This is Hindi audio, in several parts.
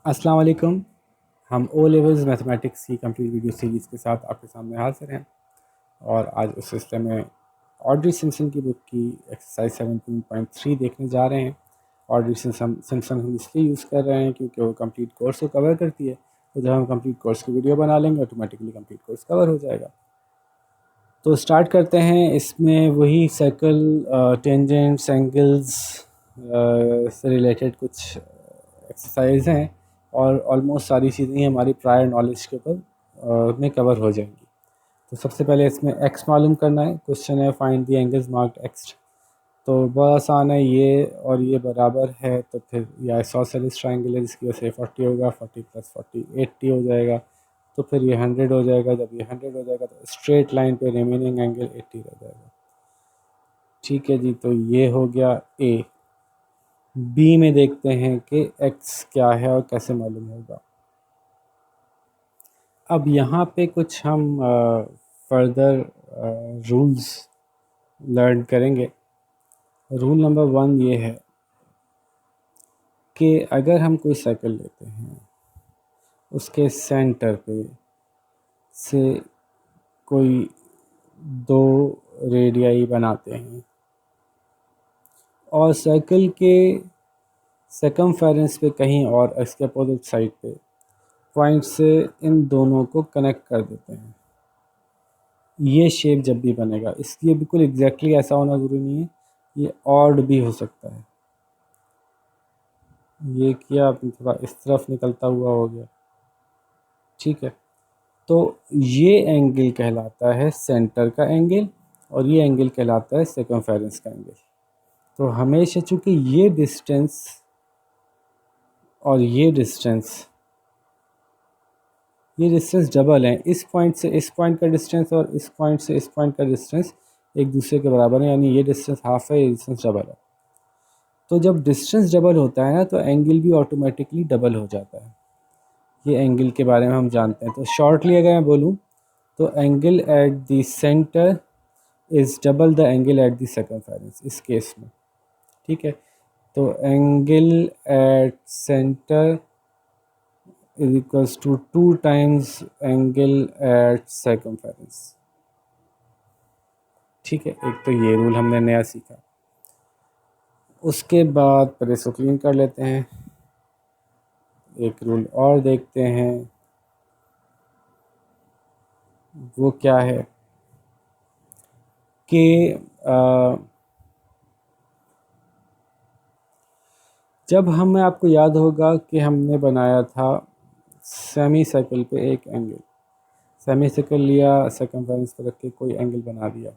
अस्सलाम वालेकुम। हम ओ लेवल्स मैथमेटिक्स की कंप्लीट वीडियो सीरीज़ के साथ आपके सामने हाजिर हैं और आज उस सिलसिले में ऑड्री सिम्पसन की बुक की एक्सरसाइज 17.3 देखने जा रहे हैं। ऑड्री सिम्पसन हम इसलिए यूज़ कर रहे हैं क्योंकि वो कंप्लीट कोर्स को कवर करती है, तो जब हम कंप्लीट कोर्स की वीडियो बना लेंगे ऑटोमेटिकली कंप्लीट कोर्स कवर हो जाएगा। तो स्टार्ट करते हैं। इसमें वही सर्कल, टेंजेंट्स, एंगल्स से रिलेटेड कुछ एक्सरसाइज हैं और ऑलमोस्ट सारी चीज़ें हमारी प्रायर नॉलेज के ऊपर में कवर हो जाएंगी। तो सबसे पहले इसमें एक्स मालूम करना है। क्वेश्चन है find the angles marked x. तो बहुत आसान है, ये और ये बराबर है तो फिर ये आइसोसेलेस ट्रायंगल है जिसकी वजह से 40 होगा, 40 + 40 80 हो जाएगा। तो फिर ये 100 हो जाएगा। जब ये 100 हो जाएगा तो स्ट्रेट लाइन पे रिमेनिंग एंगल 80 रह जाएगा। ठीक है जी, तो ये हो गया ए। बी में देखते हैं कि एक्स क्या है और कैसे मालूम होगा। अब यहाँ पे कुछ हम फर्दर रूल्स लर्न करेंगे। रूल नंबर 1 ये है कि अगर हम कोई सर्कल लेते हैं, उसके सेंटर पे से कोई दो रेडियाई बनाते हैं और सर्कल के सर्कमफेरेंस पे कहीं और इसके अपोजिट साइड पे पॉइंट से इन दोनों को कनेक्ट कर देते हैं, ये शेप जब भी बनेगा, इसलिए बिल्कुल एग्जैक्टली ऐसा होना ज़रूरी नहीं है, ये ऑड भी हो सकता है। ये किया थोड़ा इस तरफ निकलता हुआ हो गया, ठीक है। तो ये एंगल कहलाता है सेंटर का एंगल और ये एंगल कहलाता है सर्कमफेरेंस का एंगल। तो हमेशा चूँकि ये डिस्टेंस और ये डिस्टेंस डबल है, इस पॉइंट से इस पॉइंट का डिस्टेंस और इस पॉइंट से इस पॉइंट का डिस्टेंस एक दूसरे के बराबर है, यानी ये डिस्टेंस हाफ है, ये डिस्टेंस डबल है। तो जब डिस्टेंस डबल होता है ना तो एंगल भी ऑटोमेटिकली डबल हो जाता है। ये एंगल के बारे में हम जानते हैं। तो शॉर्टली अगर मैं बोलूँ तो angle at the centre is double the angle at the circumference इस केस में, ठीक है। तो angle at centre is equals to 2 times angle at circumference, ठीक है। एक तो ये रूल हमने नया सीखा। उसके बाद पहले इसको क्लीन कर लेते हैं, एक रूल और देखते हैं वो क्या है कि जब हमें, आपको याद होगा कि हमने बनाया था सेमी सर्कल पे एक एंगल, सेमी सर्कल लिया, सर्कमफेरेंस पर रख के कोई एंगल बना दिया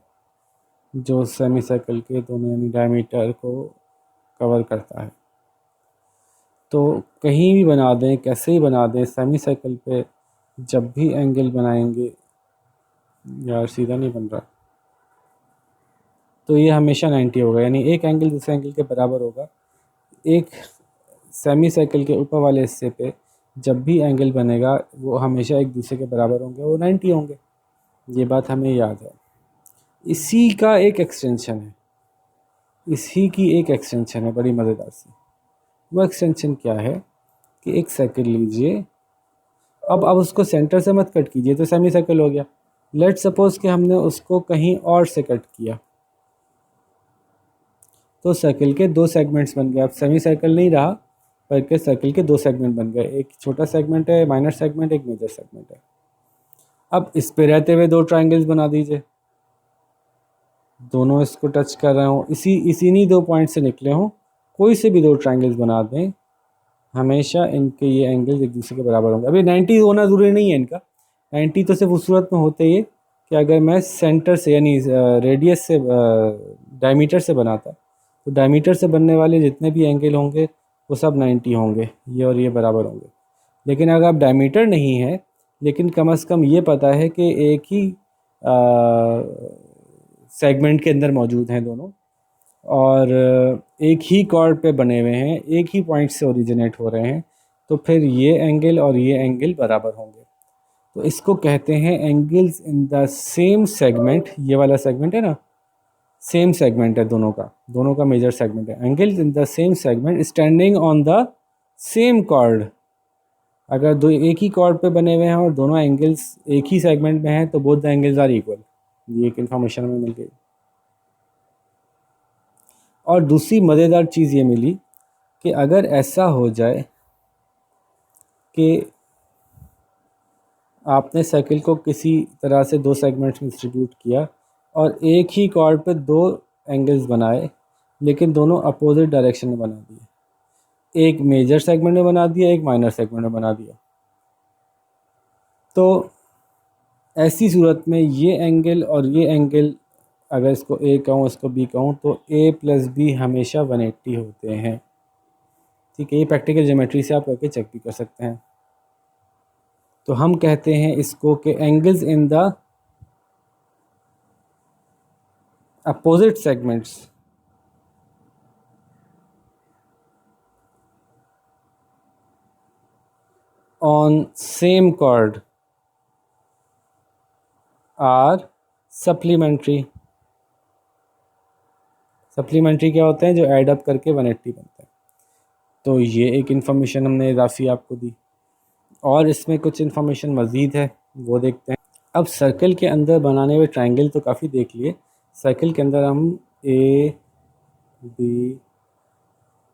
जो सेमी सर्कल के दोनों यानी डायमीटर को कवर करता है। तो कहीं भी बना दें, कैसे ही बना दें, सेमी सर्कल पे जब भी एंगल बनाएंगे, यार सीधा नहीं बन रहा, तो ये हमेशा 90 होगा, यानी एक एंगल दूसरे एंगल के बराबर होगा। एक सेमी सर्कल के ऊपर वाले हिस्से पे जब भी एंगल बनेगा वो हमेशा एक दूसरे के बराबर होंगे, वो 90 होंगे। ये बात हमें याद है। इसी का एक एक्सटेंशन है, इसी की एक एक्सटेंशन है बड़ी मज़ेदार सी। वो एक्सटेंशन क्या है कि एक सर्कल लीजिए, अब उसको सेंटर से मत कट कीजिए तो सेमी सर्कल हो गया। लेट सपोज कि हमने उसको कहीं और से कट किया तो सर्कल के 2 सेगमेंट्स बन गए। अब सेमी सर्कल नहीं रहा बल्कि सर्कल के 2 सेगमेंट बन गए, एक छोटा सेगमेंट है माइनर सेगमेंट, एक मेजर सेगमेंट है। अब इस पे रहते हुए 2 ट्रायंगल्स बना दीजिए, दोनों इसको टच कर रहे हो, इसी 2 पॉइंट से निकले हों, कोई से भी 2 ट्रायंगल्स बना दें, हमेशा इनके ये एंगल्स एक दूसरे के बराबर होंगे। अभी 90 होना ज़रूरी नहीं है इनका, 90 तो सिर्फ उस सूरत में होते ही कि अगर मैं सेंटर से यानी रेडियस से डायमीटर से बनाता तो डायमीटर से बनने वाले जितने भी एंगल होंगे वो सब 90 होंगे, ये और ये बराबर होंगे। लेकिन अगर आप डायमीटर नहीं है लेकिन कम से कम ये पता है कि एक ही सेगमेंट के अंदर मौजूद हैं दोनों और एक ही कॉर्ड पे बने हुए हैं, एक ही पॉइंट से ओरिजिनेट हो रहे हैं, तो फिर ये एंगल और ये एंगल बराबर होंगे। तो इसको कहते हैं angles in the same segment. ये वाला सेगमेंट है ना, सेम सेगमेंट है दोनों का मेजर सेगमेंट है। Angles in the same segment standing on the same chord अगर दो एक ही कॉर्ड पे बने हुए हैं और दोनों एंगल्स एक ही सेगमेंट में हैं तो both the angles are equal. ये एक इन्फॉर्मेशन हमें मिल गई। और दूसरी मज़ेदार चीज़ ये मिली कि अगर ऐसा हो जाए कि आपने सर्किल को किसी तरह से दो सेगमेंट्स में डिस्ट्रीब्यूट किया और एक ही कॉर्ड पे दो एंगल्स बनाए, लेकिन दोनों अपोजिट डायरेक्शन में बना दिए, एक मेजर सेगमेंट में बना दिया, एक माइनर सेगमेंट में बना दिया, तो ऐसी सूरत में ये एंगल और ये एंगल, अगर इसको ए कहूँ इसको बी कहूँ, तो ए प्लस बी हमेशा 180 होते हैं। ठीक है, ये प्रैक्टिकल ज्योमेट्री से आप करके चेक भी कर सकते हैं। तो हम कहते हैं इसको कि angles in the opposite segments on same chord are supplementary. Supplementary क्या होते हैं? जो ऐड अप करके 180 बनते हैं। तो ये एक इन्फॉर्मेशन हमने इजाफी आपको दी, और इसमें कुछ इन्फॉर्मेशन मज़ीद है, वो देखते हैं। अब सर्कल के अंदर बनाने हुए ट्रायंगल तो काफ़ी देख लिए। सर्कल के अंदर हम ए बी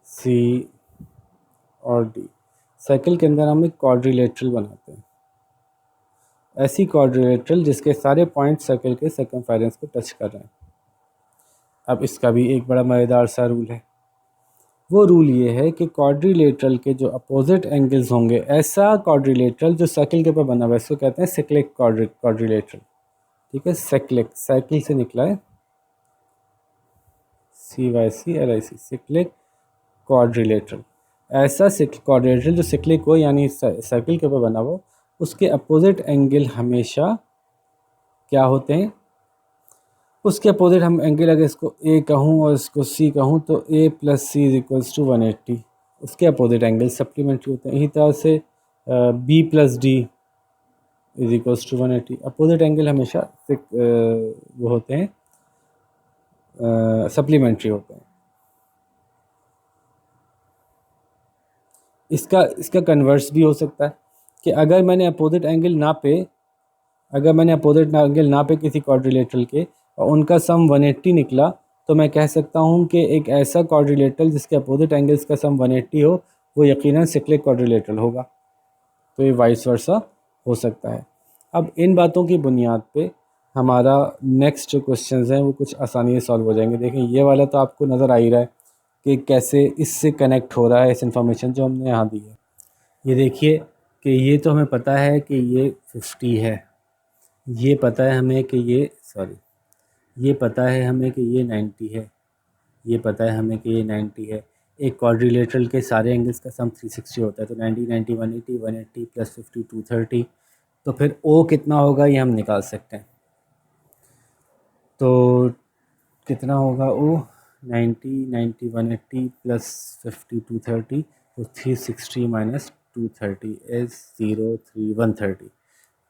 सी और डी, सर्कल के अंदर हम एक क्वाड्रिलेटरल बनाते हैं। ऐसी क्वाड्रिलेटरल जिसके सारे पॉइंट सर्कल के सर्कमफेरेंस को टच कर रहे हैं। अब इसका भी एक बड़ा मज़ेदार सा रूल है। वो रूल ये है कि क्वाड्रिलेटरल के जो अपोजिट एंगल्स होंगे, ऐसा क्वाड्रिलेटरल जो सर्कल के ऊपर बना हुआ है, इसको कहते हैं साइक्लिक क्वाड्रिलेटरल। ठीक है, साइक्लिक, साइकिल से निकला है, CYCLIC, साइक्लिक क्वाड्रिलेटरल। ऐसा क्वाड्रिलेटरल जो साइक्लिक हो, यानी सर्कल के ऊपर बना हो, उसके अपोजिट एंगल हमेशा क्या होते हैं? उसके अपोजिट हम एंगल, अगर इसको ए कहूँ और इसको सी कहूँ, तो A plus C is equals to 180। उसके अपोजिट एंगल सप्लीमेंट्री होते हैं। इसी तरह से B plus D is equals to 180। Opposite angle हमेशा वो होते हैं, सप्लीमेंट्री होते हैं। इसका कन्वर्स भी हो सकता है कि अगर मैंने अपोजिट एंगल नापे किसी क्वाड्रिलेटरल के और उनका सम 180 निकला, तो मैं कह सकता हूँ कि एक ऐसा क्वाड्रिलेटरल जिसके अपोजिट एंगल्स का सम 180 हो, वो यकीनन साइक्लिक क्वाड्रिलेटरल होगा। तो ये वाइस वर्सा हो सकता है। अब इन बातों की बुनियाद पे हमारा नेक्स्ट जो क्वेश्चंस हैं वो कुछ आसानी से सॉल्व हो जाएंगे। देखें, ये वाला तो आपको नज़र आ ही रहा है कि कैसे इससे कनेक्ट हो रहा है, इस इंफॉर्मेशन जो हमने यहाँ दी है। ये देखिए कि ये तो हमें पता है कि ये 50 है, ये पता है हमें कि ये पता है हमें कि ये 90 है, ये पता है हमें कि ये 90 है। एक क्वाड्रिलेटरल के सारे एंगल्स का सम 360 होता है, तो 90 90 180 180 प्लस 50 230। तो फिर ओ कितना होगा ये हम निकाल सकते हैं। तो कितना होगा ओ? 90 90 180 प्लस 50 230, तो 360 माइनस 230 इज़ 0 3 130।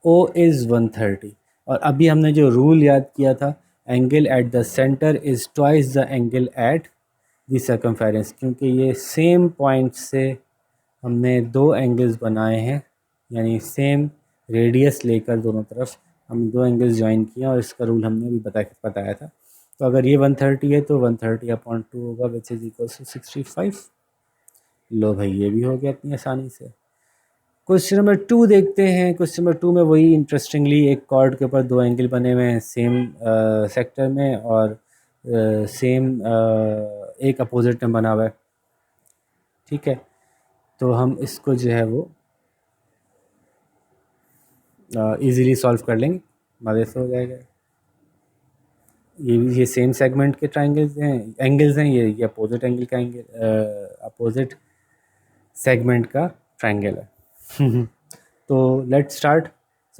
O is 130। और अभी हमने जो रूल याद किया था, angle at the centre is twice the angle at the circumference, क्योंकि ये सेम पॉइंट से हमने दो एंगल्स बनाए हैं, यानी सेम रेडियस लेकर दोनों तरफ हम दो एंगल्स ज्वाइन किए, और इसका रूल हमने अभी बताया था। तो अगर ये 130 है तो 130/2 होगा, विच इज़ इक्वल्स टू 65। लो भाई, ये भी हो गया इतनी आसानी से। क्वेश्चन नंबर 2 देखते हैं। क्वेश्चन नंबर 2 में वही इंटरेस्टिंगली एक कॉर्ड के ऊपर दो एंगल बने हुए हैं सेम सेक्टर में, और सेम एक अपोजिट में बना हुआ है। ठीक है, तो हम इसको जो है वो इजीली सॉल्व कर लेंगे, मज़े से हो जाएगा। ये सेम सेगमेंट के एंगल्स हैं, ये अपोजिट एंगल का अपोजिट सेगमेंट का ट्रायंगल है। तो लेट्स स्टार्ट।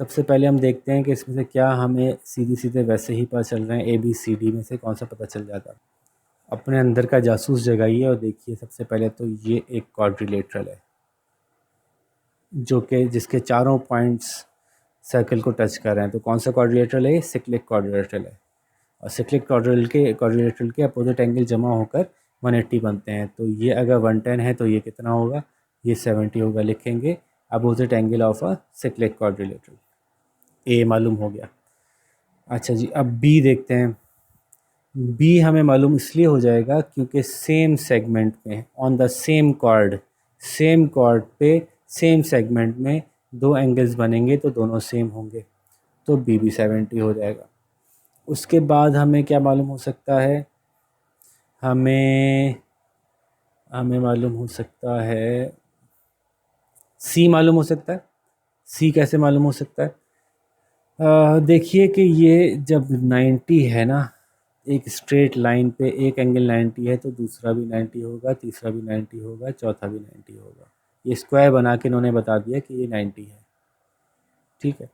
सबसे पहले हम देखते हैं कि इसमें से क्या हमें सीधे सीधे वैसे ही पता चल रहे हैं, ABCD में से कौन सा पता चल जाता है। अपने अंदर का जासूस जगाइए और देखिए। सबसे पहले तो ये एक क्वाड्रिलेटरल है जो कि जिसके चारों पॉइंट्स सर्कल को टच कर रहे हैं। तो कौन सा क्वाड्रिलेटरल है? साइक्लिक क्वाड्रिलेटरल है। और साइक्लिक क्वाड्रिलेटरल के अपोजिट एंगल जमा होकर 180 बनते हैं। तो ये अगर 110 है तो ये कितना होगा? ये 70 होगा। लिखेंगे opposite angle of a cyclic quadrilateral. A मालूम हो गया। अच्छा जी, अब बी देखते हैं। बी हमें मालूम इसलिए हो जाएगा क्योंकि सेम सेगमेंट में ऑन द सेम कॉर्ड पे सेम सेगमेंट में दो एंगल्स बनेंगे तो दोनों सेम होंगे, तो बी भी 70 हो जाएगा। उसके बाद हमें क्या मालूम हो सकता है, हमें हमें मालूम हो सकता है सी मालूम हो सकता है। सी कैसे मालूम हो सकता है? देखिए कि ये जब 90 है ना, एक स्ट्रेट लाइन पे एक एंगल 90 है तो दूसरा भी 90 होगा, तीसरा भी 90 होगा, चौथा भी 90 होगा। ये स्क्वायर बना के इन्होंने बता दिया कि ये 90 है। ठीक है,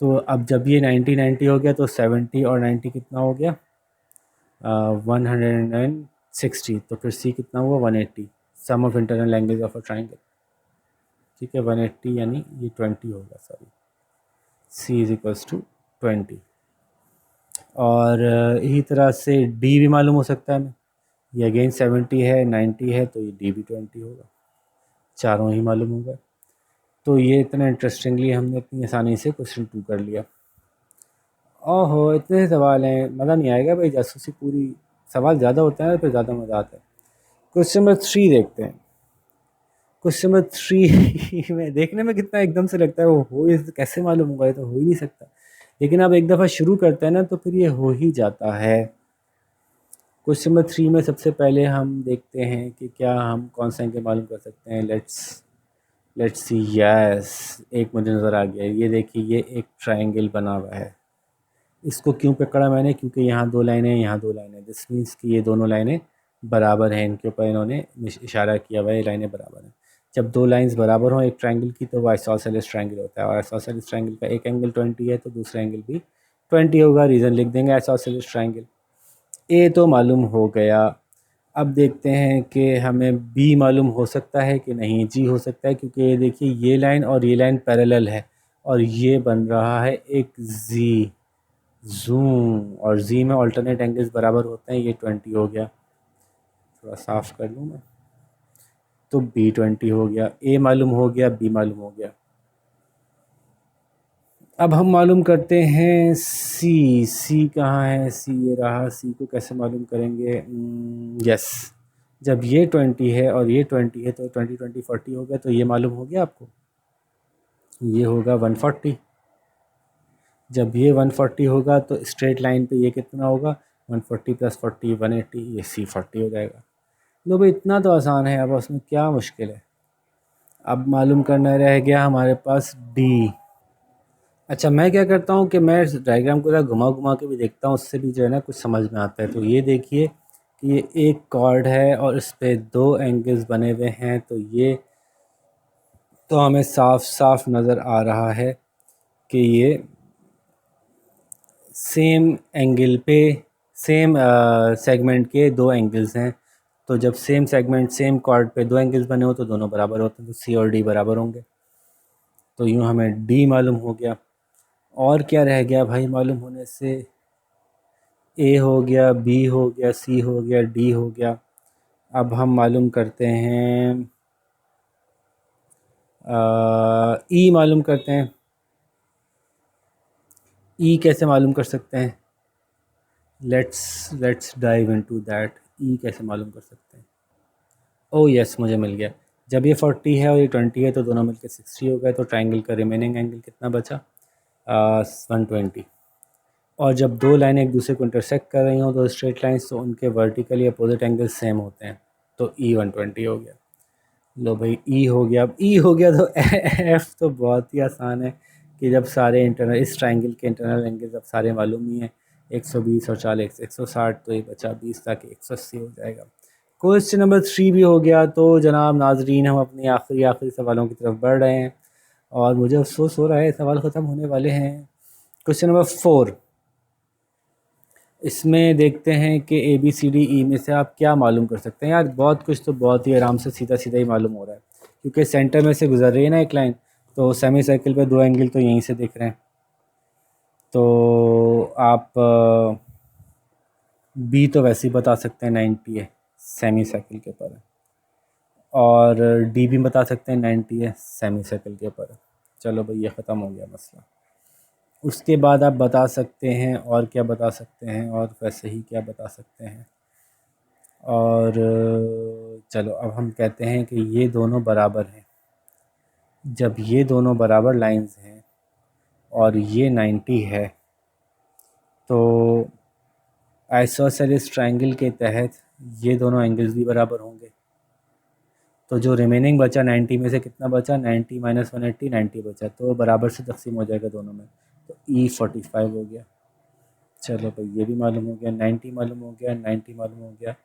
तो अब जब ये 90 90 हो गया तो 70 और 90 कितना हो गया? 160। तो फिर सी कितना हुआ? 180। Sum of internal angles of a triangle. ठीक है, 180 यानी ये 20 होगा, sorry, C is equals to 20। और इसी तरह से डी भी मालूम हो सकता है हमें। ये अगेन 70 है, 90 है, तो ये डी भी 20 होगा। चारों ही मालूम होगा। तो ये इतना इंटरेस्टिंगली हमने इतनी आसानी से क्वेश्चन 2 कर लिया। ओहो, इतने सवाल हैं, मज़ा नहीं आएगा भाई जासूसी पूरी। सवाल ज़्यादा होता है फिर ज़्यादा मज़ा आता है। क्वेश्चन नंबर 3 देखते हैं। क्वेश्चन नंबर 3 में देखने में कितना एकदम से लगता है वो हो ही, कैसे मालूम होगा, ये तो हो ही नहीं सकता। लेकिन अब एक दफ़ा शुरू करते हैं ना तो फिर ये हो ही जाता है। क्वेश्चन नंबर 3 में सबसे पहले हम देखते हैं कि क्या हम कौन सा एंगल मालूम कर सकते हैं। Let's see. यस, एक मुझे नज़र आ गया। ये देखिए, ये एक ट्रायंगल बना हुआ है। इसको क्यों पकड़ा मैंने? क्योंकि यहाँ दो लाइनें, यहाँ दो लाइनें, दिस मीन्स कि ये दोनों लाइनें बराबर हैं। इनके ऊपर इन्होंने इशारा किया हुआ है, ये लाइनें बराबर हैं। जब दो लाइंस बराबर हों एक ट्रायंगल की तो वो आइसोसेलेस ट्रायंगल होता है, और आइसोसेलेस ट्रायंगल का एक एंगल 20 है तो दूसरा एंगल भी 20 होगा। रीज़न लिख देंगे, आइसोसेलेस ट्रायंगल। ए तो मालूम हो गया। अब देखते हैं कि हमें बी मालूम हो सकता है कि नहीं। जी हो सकता है, क्योंकि ये देखिए ये लाइन और ये लाइन पैरेलल है और ये बन रहा है एक जी जूम, और जी में अल्टरनेट एंगल्स बराबर होते हैं। ये 20 हो गया, थोड़ा साफ कर लूँ मैं, तो बी 20 हो गया। ए मालूम हो गया, बी मालूम हो गया। अब हम मालूम करते हैं सी। सी कहाँ है? सी ये रहा। सी को कैसे मालूम करेंगे? यस, जब ये 20 है और ये 20 है तो 20 20 40 हो गया, तो ये मालूम हो गया आपको, ये होगा 140। जब ये 140 होगा तो स्ट्रेट लाइन पे ये कितना होगा? 140 प्लस 40 180, ये सी 40 हो जाएगा। लो भाई, इतना तो आसान है, अब उसमें क्या मुश्किल है। अब मालूम करना रह गया हमारे पास डी। अच्छा, मैं क्या करता हूँ कि मैं डायग्राम को घुमा घुमा के भी देखता हूँ, उससे भी जो है ना कुछ समझ में आता है। तो ये देखिए कि ये एक कॉर्ड है और इस पर दो एंगल्स बने हुए हैं, तो ये तो हमें साफ साफ नज़र आ रहा है कि ये सेम एंगल पे सेम सेगमेंट के दो एंगल्स हैं। तो जब सेम सेगमेंट सेम कॉर्ड पे दो एंगल्स बने हो तो दोनों बराबर होते हैं, तो सी और डी बराबर होंगे। तो यूँ हमें डी मालूम हो गया। और क्या रह गया भाई मालूम होने से? ए हो गया, बी हो गया, सी हो गया, डी हो गया। अब हम मालूम करते हैं ई मालूम करते हैं। ई कैसे मालूम कर सकते हैं? Let's dive into that. E कैसे मालूम कर सकते हैं? ओह यस, मुझे मिल गया। जब ये 40 है और ये 20 है तो दोनों मिलकर 60 हो गए, तो ट्राइंगल का रिमेनिंग एंगल कितना बचा? 120। और जब दो लाइनें एक दूसरे को इंटरसेक्ट कर रही हों, दो स्ट्रेट लाइंस, तो उनके वर्टिकली अपोजिट एंगल सेम होते हैं, तो ई 120 हो गया। लो भाई, ई हो गया। अब ई हो गया तो एफ तो बहुत ही आसान है कि जब सारे इंटरनल, इस ट्राइंगल के इंटरनल एंगल अब सारे मालूम ही हैं, 120 और 40 160, तो ये बचा 20 ताकि 180 हो जाएगा। क्वेश्चन नंबर 3 भी हो गया। तो जनाब नाजरीन, हम अपनी आखिरी सवालों की तरफ बढ़ रहे हैं और मुझे अफसोस हो रहा है सवाल ख़त्म होने वाले हैं। क्वेश्चन नंबर 4, इसमें देखते हैं कि A B C D E में से आप क्या मालूम कर सकते हैं। यार बहुत कुछ तो बहुत ही आराम से सीधा सीधा ही मालूम हो रहा है, क्योंकि सेंटर में से गुजर रही है ना एक लाइन, तो सेमी सर्किल पे दो एंगल तो यहीं से दिख रहे हैं। तो आप बी तो वैसे ही बता सकते हैं, 90 है, सेमी सर्किल के ऊपर है। और डी भी बता सकते हैं 90 है सेमी सर्कल के ऊपर। चलो भाई ये ख़त्म हो गया मसला। उसके बाद आप बता सकते हैं और क्या बता सकते हैं, और वैसे ही क्या बता सकते हैं। और चलो अब हम कहते हैं कि ये दोनों बराबर हैं। जब ये दोनों बराबर लाइंस हैं और ये 90 है तो आइसोसेलेस ट्रायंगल के तहत ये दोनों एंगल्स भी बराबर होंगे। तो जो रिमेनिंग बचा 90 में से कितना बचा, 90 माइनस 180, 90 बचा, तो बराबर से तकसीम हो जाएगा दोनों में, तो E45 हो गया। चलो भाई ये भी मालूम हो गया, 90 मालूम हो गया, 90 मालूम हो गया,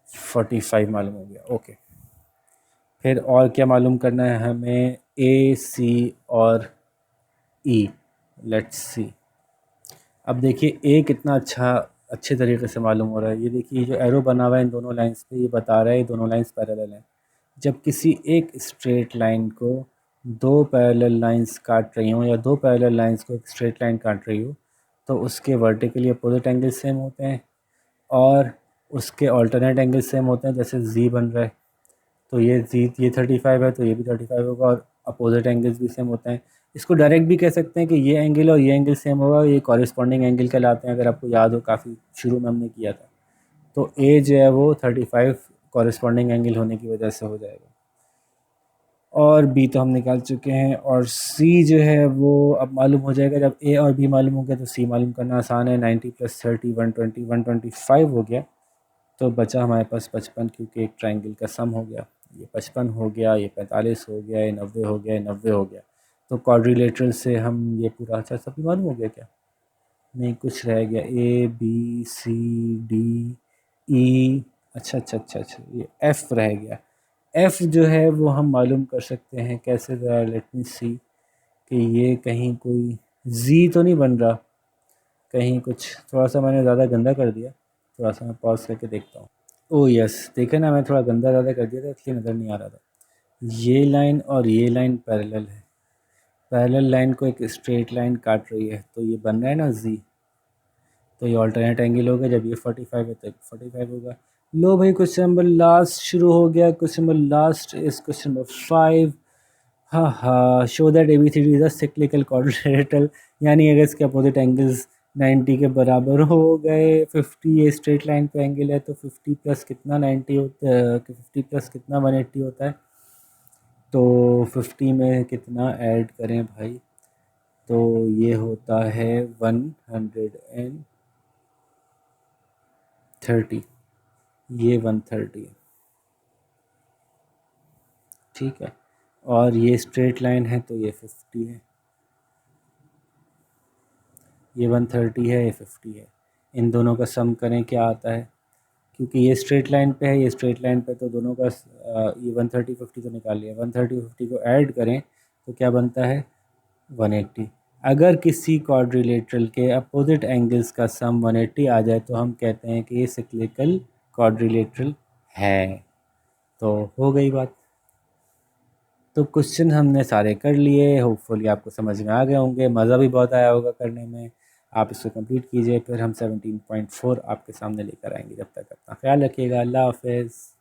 45 मालूम हो गया। ओके, फिर और क्या मालूम करना है हमें, ए सी और ई। Let's see. अब देखिए ए कितना अच्छे तरीके से मालूम हो रहा है। ये देखिए जो एरो बना हुआ है इन दोनों लाइंस पे, ये बता रहा है ये दोनों लाइंस पैरेलल हैं। जब किसी एक स्ट्रेट लाइन को दो पैरेलल लाइंस काट रही हों या दो पैरेलल लाइंस को एक स्ट्रेट लाइन काट रही हो तो उसके वर्टिकली अपोजिट एंगल सेम होते हैं और उसके अल्टरनेट एंगल सेम होते हैं। जैसे जी बन रहा है तो ये 35 है तो ये भी 35 होगा और अपोजिट एंगल्स भी सेम होते हैं। इसको डायरेक्ट भी कह सकते हैं कि ये एंगल और ये एंगल सेम होगा, ये कॉरेस्पॉन्डिंग एंगल कहलाते हैं। अगर आपको याद हो काफ़ी शुरू में हमने किया था, तो ए जो है वो 35 कॉरेस्पॉन्डिंग एंगल होने की वजह से हो जाएगा। और बी तो हम निकाल चुके हैं, और सी जो है वो अब मालूम हो जाएगा। जब ए और बी मालूम हो गया तो सी मालूम करना आसान है। 90 + 30 120 125 हो गया। तो बचा हमारे पास 55, क्योंकि एक ट्रायंगल का सम हो गया। ये 55 हो गया, ये 45 हो गया, ये 90 हो गया, ये 90 हो गया। तो क्वाड्रिलेटरल से हम ये पूरा, अच्छा सभी मालूम हो गया क्या? नहीं, कुछ रह गया, A B C D E, अच्छा, ये एफ़ रह गया। एफ़ जो है वो हम मालूम कर सकते हैं कैसे, ज़रा लेट मी सी कि ये कहीं कोई जी तो नहीं बन रहा, कहीं कुछ थोड़ा सा मैंने ज़्यादा गंदा कर दिया। थोड़ा सा मैं पॉज करके देखता हूँ। ओह यस, देखे ना, मैं थोड़ा गंदा ज़्यादा कर दिया था इसलिए नज़र नहीं आ रहा था। ये लाइन और ये लाइन पैरेलल है। पैरेलल लाइन को एक स्ट्रेट लाइन काट रही है, तो ये बन रहा है ना जी, तो ये ऑल्टरनेट एंगल होगा। जब ये 45 है तो 45 होगा। लो भाई, क्वेश्चन नंबर लास्ट शुरू हो गया। Question number last is question number 5। हाँ, show that ABCD is a cyclical quadrilateral, यानी अगर इसके अपोजिट एंगल्स 90 के बराबर हो गए। 50 ये स्ट्रेट लाइन पे एंगल है, तो 50 प्लस कितना 90 होता है, 50 प्लस कितना 180 होता है। तो 50 में कितना ऐड करें भाई, तो ये होता है 130, ये 130 है, ठीक है। और ये स्ट्रेट लाइन है तो ये 50 है, ये 130 है, ये 50 है। इन दोनों का सम करें क्या आता है, क्योंकि ये स्ट्रेट लाइन पे है, ये स्ट्रेट लाइन पे, तो दोनों का ये 130 50 तो निकाल लिया। 130 50 को ऐड करें तो क्या बनता है, 180। अगर किसी क्वाड्रिलेटरल के अपोजिट एंगल्स का सम 180 आ जाए तो हम कहते हैं कि ये सिक्लिकल क्वाड्रिलेटरल है। तो हो गई बात। तो क्वेश्चन हमने सारे कर लिए, होपफुली आपको समझ में आ गए होंगे, मज़ा भी बहुत आया होगा करने में। आप इसको कंप्लीट कीजिए, फिर हम 17.4 आपके सामने लेकर आएंगे। जब तक अपना ख्याल रखिएगा, अल्लाह हाफ़िज़।